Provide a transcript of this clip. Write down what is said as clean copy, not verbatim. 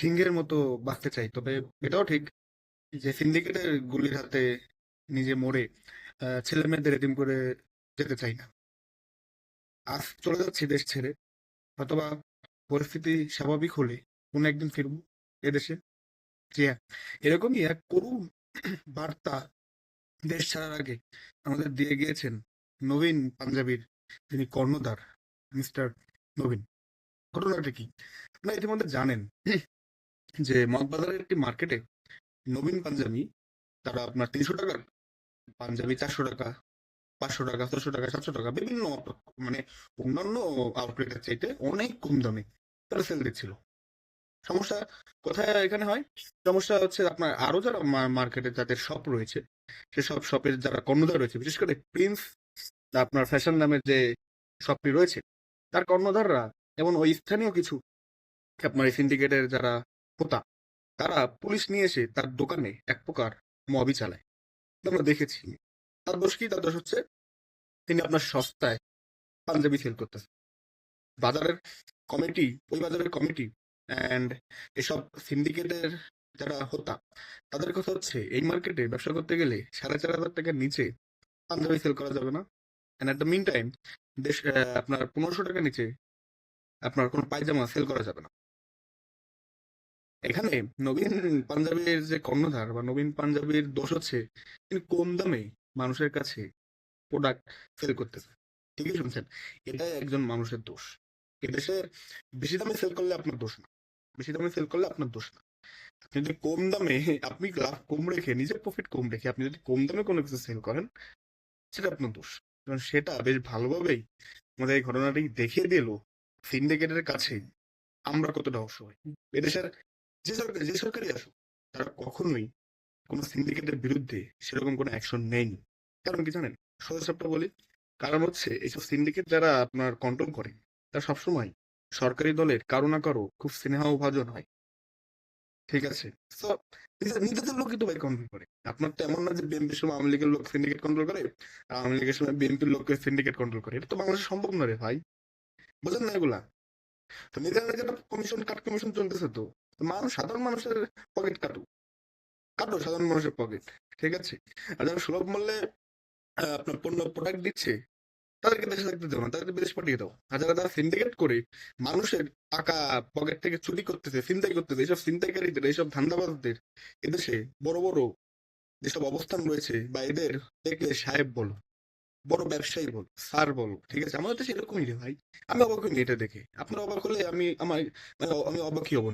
সিংহের মতো বাঁচতে চাই। তবে এটাও ঠিক যে সিন্ডিকেটের গুলির হাতে নিজে মরে ছেলে মেয়েদের এতিম করে যেতে চাই না। আজ চলে যাচ্ছি দেশ ছেড়ে, হয়তোবা পরিস্থিতি স্বাভাবিক হলে কোনো একদিন ফিরবো এদেশে। জি হ্যাঁ, এরকমই এক করুণ বার্তা দেশ ছাড়ার আগে আমাদের দিয়ে গিয়েছেন নবীন পাঞ্জাবির যিনি কর্ণধার, মিস্টার নবীন। ঘটনাটা কি আপনারা ইতিমধ্যে জানেন যে মগবাজারের একটি মার্কেটে নবীন পাঞ্জাবি তারা আপনার ৩০০ টাকার পাঞ্জাবি ৪০০ টাকা, ৫০০ টাকা, ৬০০ টাকা, ৭০০ টাকা বিভিন্ন মানে অন্যান্য আউটলেটের চাইতে অনেক কম দামে তারা সেল দিচ্ছিল। সমস্যা কোথায় এখানে হয়? সমস্যা হচ্ছে আপনার আরো যারা মার্কেটে যাদের শপ রয়েছে, সেসব শপের যারা কর্ণধার রয়েছে, বিশেষ করে প্রিন্স আপনার ফ্যাশন নামের যে শপটি রয়েছে, তার কর্ণধাররা এবং ওই স্থানীয় কিছু আপনার এই সিন্ডিকেটের যারা হোতা, তারা পুলিশ নিয়ে এসে তার দোকানে এক প্রকার মবই চালায়। এটা আমরা দেখেছি। তার দোষ কি? তার দোষ হচ্ছে তিনি আপনার সস্তায় পাঞ্জাবি সেল করতেছেন। বাজারের কমিটি, ওই বাজারের কমিটি অ্যান্ড এসব সিন্ডিকেটের যারা হোতা, তাদের কথা হচ্ছে এই মার্কেটে ব্যবসা করতে গেলে ৪,৫০০ টাকার নিচে পাঞ্জাবি সেল করা যাবে না। And at the meantime দেশ আপনার ১৫০০ টাকার নিচে আপনার কোনো পায়জামা সেল করা যাবে না। এখানে নবীন পাঞ্জাবির যে কর্ণধার বা নবীন পাঞ্জাবির দোষ হচ্ছে তিনি কম দামে মানুষের কাছে প্রোডাক্ট সেল করতেছে। ঠিকই শুনছেন, এটাই একজন মানুষের দোষ। এদেশে বেশি দামে সেল করলে আপনার দোষ না, বেশি দামে সেল করলে আপনার দোষ না। আপনি যদি কম দামে, আপনি লাভ কম রেখে, নিজের প্রফিট কম রেখে আপনি যদি কম দামে কোনো কিছু সেল করেন, সেটা আপনার দোষ। কারণ সেটা বেশ ভালোভাবেই আমাদের এই ঘটনাটি দেখিয়ে দিল সিন্ডিকেটের কাছে আমরা কতটা অসহায়। এদেশের যে সরকারই আসুক, তারা কখনোই কোনো সিন্ডিকেটের বিরুদ্ধে সেরকম কোনো অ্যাকশন নেয়নি। কারণ কি জানেন? সোজা সাপটা বলি, কারণ হচ্ছে এইসব সিন্ডিকেট যারা আপনার কন্ট্রোল করে, তারা সবসময় সরকারি দলের কারো না কারো খুব স্নেহাভাজন হয়। ঠিক আছে? সো নিজেদের লোকই তো ভাই কন্ট্রোল করে। আপনার তো এমন না যে বিএনপির সময় আওয়ামী লীগের লোক সিন্ডিকেট কন্ট্রোল করে, আর আওয়ামী লীগের সময় বিএনপির লোককে সিন্ডিকেট কন্ট্রোল করে। এটা তো বাংলাদেশে সম্ভব না রে ভাই। বোঝেন না এগুলা? তো নিজের নিজের কমিশন কাট কমিশন চলতেছে তো। তো মানুষ, সাধারণ মানুষের পকেট কাটুক, কাটো সাধারণ মানুষের পকেট। ঠিক আছে? আর যারা সুলভ মূল্যে আপনার পণ্য প্রোডাক্ট দিচ্ছে, তাদেরকে দেশে থাকতে দেবো না, তাদেরকে বিদেশ পাঠিয়ে দাও। আর যারা তারা সিন্ডিকেট করে মানুষের টাকা পকেট থেকে চুরি করতেছে, ছিনতাই করতেছে, এইসব ছিনতাইকারীদের, এইসব ধান্দাবাজদের এদেশে বড় বড় যেসব অবস্থান রয়েছে, বা এদের দেখলে সাহেব বলো, বড় ব্যবসায়ী বলো, স্যার বলো, ঠিক আছে? আমাদের দেশে এরকমই রে ভাই। আমি অবাক হইনি এটা দেখে। আপনারা অবাক হলে আমি আমার মানে আমি অবাকই হব না।